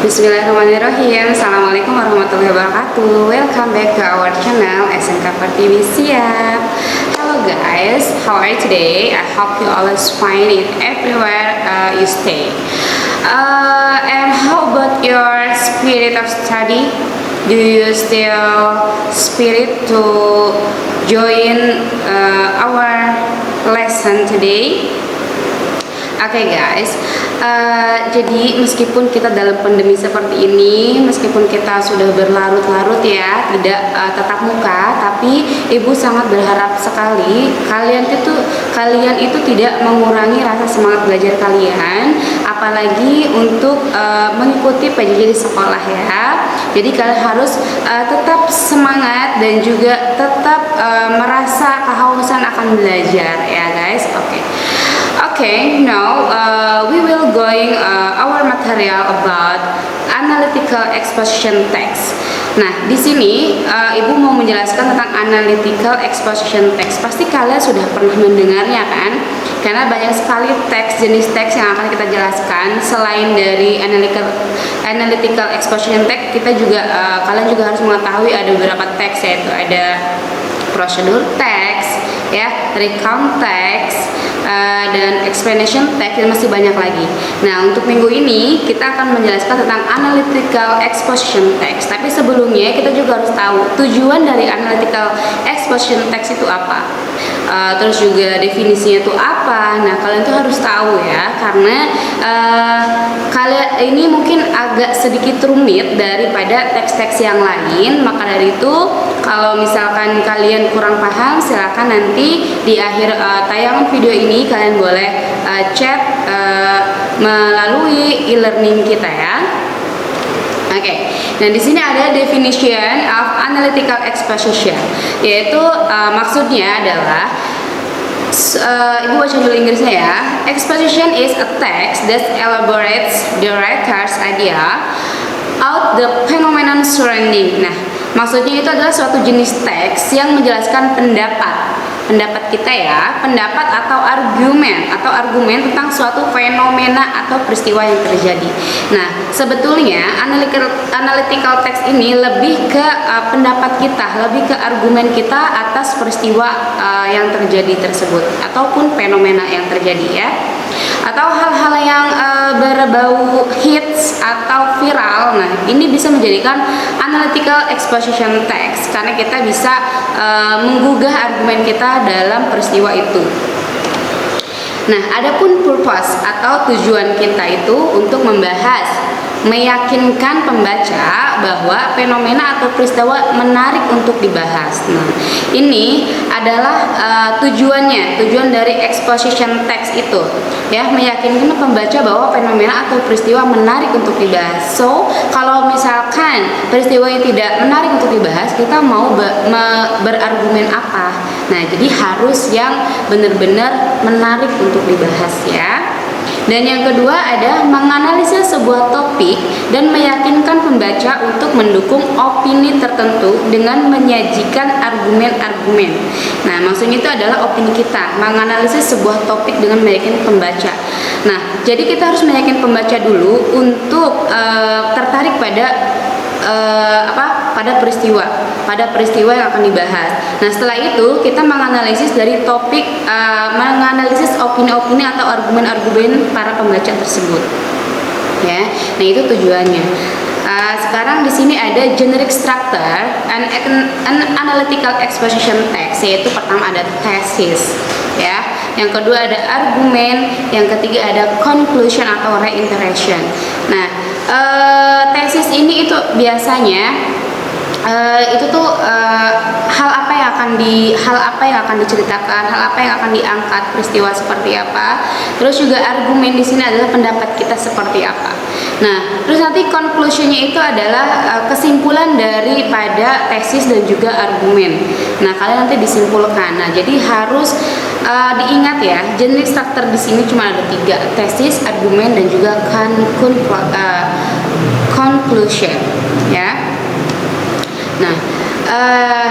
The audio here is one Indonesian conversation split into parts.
Bismillahirrahmanirrahim. Assalamualaikum warahmatullahi wabarakatuh. Welcome back to our channel SNK Pertiwi Siap. Hello guys, how are you today? I hope you always find it everywhere you stay. And how about your spirit of study? Do you still spirit to join our lesson today? Oke guys, jadi meskipun kita dalam pandemi seperti ini, meskipun kita sudah berlarut-larut ya, tidak tatap muka, tapi ibu sangat berharap sekali kalian itu tidak mengurangi rasa semangat belajar kalian, apalagi untuk mengikuti PJJ di sekolah ya. Jadi kalian harus tetap semangat dan juga tetap merasa kehausan akan belajar ya guys. Okay, now we will going our material about analytical exposition text. Nah, di sini ibu mau menjelaskan tentang analytical exposition text. Pasti kalian sudah pernah mendengarnya kan? Karena banyak sekali jenis teks yang akan kita jelaskan. Selain dari analytical exposition text, kita juga kalian juga harus mengetahui ada beberapa teks, yaitu ada procedure text, ya, recount text, dan explanation text, dan masih banyak lagi. Nah, untuk minggu ini kita akan menjelaskan tentang analytical exposition text. Tapi sebelumnya kita juga harus tahu tujuan dari analytical exposition text itu apa, terus juga definisinya itu apa. Nah, kalian tuh harus tahu ya, karena kalian ini mungkin agak sedikit rumit daripada teks-teks yang lain. Maka dari itu, kalau misalkan kalian kurang paham, silakan nanti di akhir tayangan video ini kalian boleh chat melalui e-learning kita ya. Oke, dan di sini ada definition of analytical exposition, yaitu maksudnya adalah ibu baca dulu Inggrisnya ya. Exposition is a text that elaborates the writer's idea out the phenomenon surrounding. Nah, maksudnya itu adalah suatu jenis teks yang menjelaskan pendapat kita ya, pendapat atau argumen tentang suatu fenomena atau peristiwa yang terjadi. Nah, sebetulnya analytical text ini lebih ke pendapat kita, lebih ke argumen kita atas peristiwa yang terjadi tersebut ataupun fenomena yang terjadi ya, atau hal-hal yang berbau hits atau viral. Nah, ini bisa menjadikan analytical exposition text karena kita bisa menggugah argumen kita dalam peristiwa itu. Nah, adapun purpose atau tujuan kita itu untuk meyakinkan pembaca bahwa fenomena atau peristiwa menarik untuk dibahas. Nah, ini adalah tujuan dari exposition text itu ya, meyakinkan pembaca bahwa fenomena atau peristiwa menarik untuk dibahas. So, kalau misalkan peristiwa yang tidak menarik untuk dibahas, kita mau berargumen apa? Nah, jadi harus yang benar-benar menarik untuk dibahas ya. Dan yang kedua ada menganalisa sebuah topik dan meyakinkan pembaca untuk mendukung opini tertentu dengan menyajikan argumen-argumen. Nah, maksudnya itu adalah opini kita, menganalisis sebuah topik dengan meyakinkan pembaca. Nah, jadi kita harus meyakinkan pembaca dulu untuk tertarik pada peristiwa yang akan dibahas. Nah, setelah itu kita menganalisis dari topik, menganalisis opini-opini atau argumen-argumen para pembaca tersebut. Ya, nah itu tujuannya. Sekarang di sini ada generic structure and analytical exposition text, yaitu pertama ada thesis, ya. Yang kedua ada argumen, yang ketiga ada conclusion atau reiteration. Nah, tesis ini itu biasanya itu tuh hal apa yang akan diceritakan, hal apa yang akan diangkat, peristiwa seperti apa. Terus juga argumen di sini adalah pendapat kita seperti apa. Nah, terus nanti conclusionnya itu adalah kesimpulan daripada tesis dan juga argumen. Nah, kalian nanti disimpulkan. Nah, jadi harus diingat ya, generic structure di sini cuma ada 3, tesis, argumen, dan juga conclusion ya. Nah,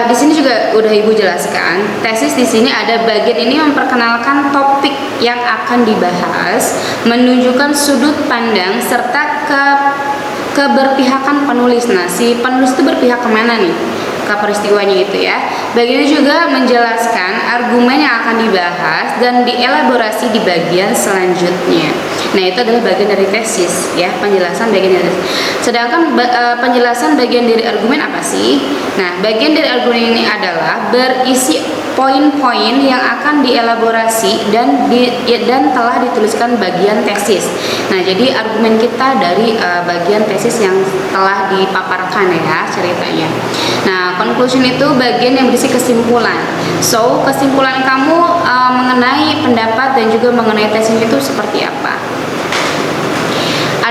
di sini juga udah ibu jelaskan. Tesis di sini ada bagian ini memperkenalkan topik yang akan dibahas, menunjukkan sudut pandang serta keberpihakan penulis. Nah, si penulis itu berpihak kemana nih? Ke peristiwanya itu ya. Bagian ini juga menjelaskan argumen yang akan dibahas dan dielaborasi di bagian selanjutnya. Nah, itu adalah bagian dari tesis ya, penjelasan bagian dari tesis. Sedangkan penjelasan bagian dari argumen apa sih? Nah, bagian dari argumen ini adalah berisi poin-poin yang akan dielaborasi dan telah dituliskan bagian tesis. Nah, jadi argumen kita dari bagian tesis yang telah dipaparkan ya ceritanya. Nah, conclusion itu bagian yang berisi kesimpulan. So, kesimpulan kamu mengenai pendapat dan juga mengenai tesis itu seperti apa?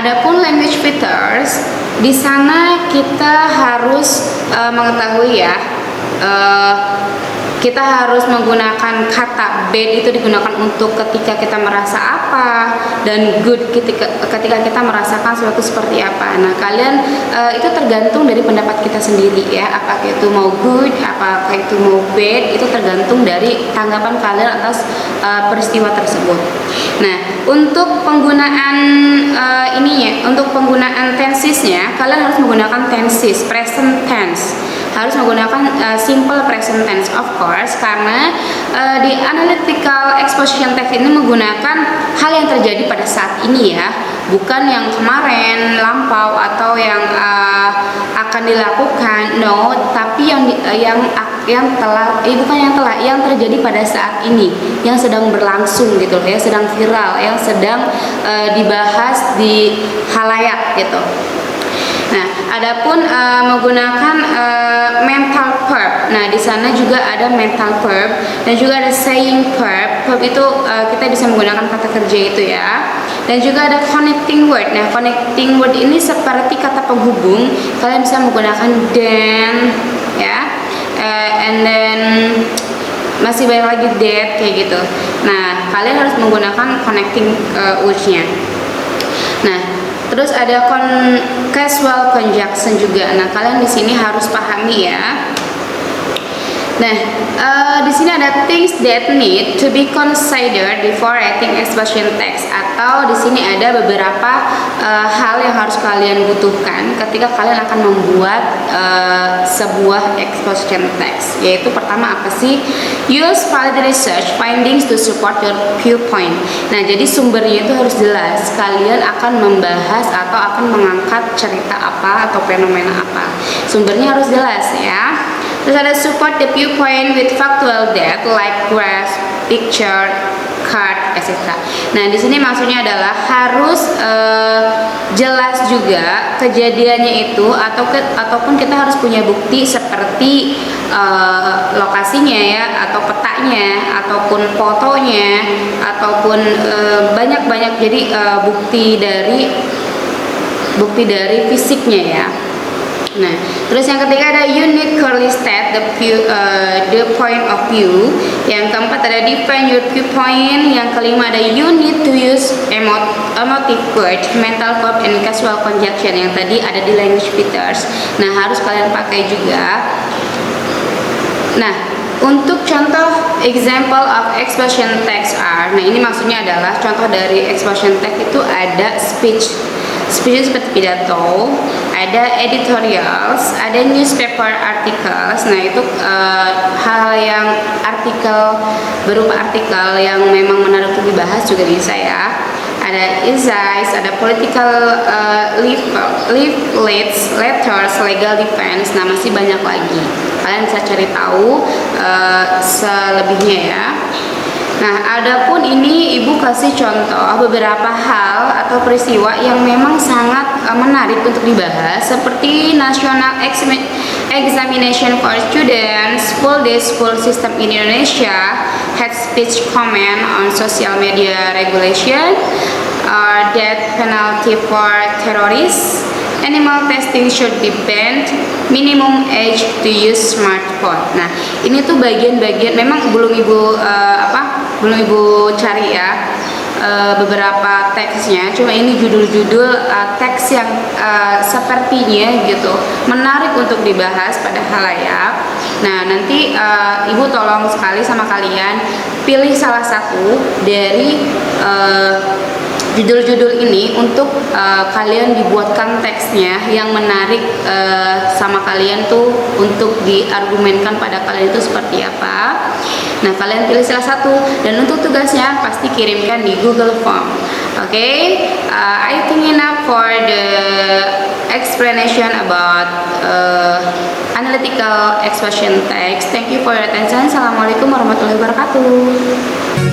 Adapun language features, di sana kita harus mengetahui ya, kita harus menggunakan kata bad itu digunakan untuk ketika kita merasa apa, dan good ketika kita merasakan sesuatu seperti apa. Nah, kalian itu tergantung dari pendapat kita sendiri ya, apakah itu mau good, apakah itu mau bad, itu tergantung dari tanggapan kalian atas peristiwa tersebut. Nah, untuk penggunaan untuk penggunaan tensesnya, kalian harus menggunakan tenses present tense. Harus menggunakan simple present tense of course, karena di analytical exposition text ini menggunakan hal yang terjadi pada saat ini ya, bukan yang kemarin, lampau, atau yang akan dilakukan, no, tapi yang terjadi pada saat ini, yang sedang berlangsung gitu ya, sedang viral, yang sedang dibahas di halayak gitu. Nah, adapun menggunakan mental verb. Nah, di sana juga ada mental verb dan juga ada saying verb. Verb itu kita bisa menggunakan kata kerja itu ya. Dan juga ada connecting word. Nah, connecting word ini seperti kata penghubung. Kalian bisa menggunakan then ya. And then masih banyak lagi that kayak gitu. Nah, kalian harus menggunakan connecting words-nya. Nah, terus ada casual conjunction juga. Nah, kalian di sini harus pahami ya. Nah, di sini ada things that need to be considered before writing exposition text, atau di sini ada beberapa hal yang harus kalian butuhkan ketika kalian akan membuat sebuah exposition text. Yaitu pertama apa sih? Use valid research findings to support your viewpoint. Nah, jadi sumbernya itu harus jelas. Kalian akan membahas atau akan mengangkat cerita apa atau fenomena apa. Sumbernya harus jelas ya. Terus ada support the viewpoint with factual data like graph, picture, card, etc. Nah, di sini maksudnya adalah harus jelas juga kejadiannya itu, ataupun kita harus punya bukti seperti lokasinya ya, atau petanya, ataupun fotonya, ataupun banyak-banyak. Jadi bukti dari fisiknya ya. Nah, terus yang ketiga ada unit clearly state the point of view. Yang keempat ada define your viewpoint. Yang kelima ada you need to use emotive word, mental verb, and casual conjunction yang tadi ada di language features. Nah, harus kalian pakai juga. Nah, untuk contoh example of exposition text are, nah ini maksudnya adalah contoh dari exposition text itu ada speech seperti pidato, ada editorials, ada newspaper articles. Nah, itu hal yang berupa artikel yang memang menarik untuk dibahas juga bisa ya. Ada essays, ada political leaflets, letters, legal defense. Nah, masih banyak lagi. Kalian bisa cari tahu selebihnya ya. Nah, adapun ini Ibu kasih contoh beberapa hal atau peristiwa yang memang sangat menarik untuk dibahas, seperti National Examination for Students, Full Day School System in Indonesia, Hate Speech Comment on Social Media Regulation, Death Penalty for Terrorists, Animal Testing Should Be Banned, Minimum Age to Use Smartphone. Nah, ini tuh bagian-bagian memang belum Ibu cari ya beberapa teksnya. Cuma ini judul-judul teks yang sepertinya gitu menarik untuk dibahas pada halayak. Nah, nanti Ibu tolong sekali sama kalian pilih salah satu dari judul-judul ini untuk kalian dibuatkan teksnya yang menarik sama kalian tuh untuk diargumenkan pada kalian itu seperti apa. Nah, kalian pilih salah satu dan untuk tugasnya pasti kirimkan di Google Form. Okay, I think enough for the explanation about analytical expression text. Thank you for your attention. Assalamualaikum warahmatullahi wabarakatuh.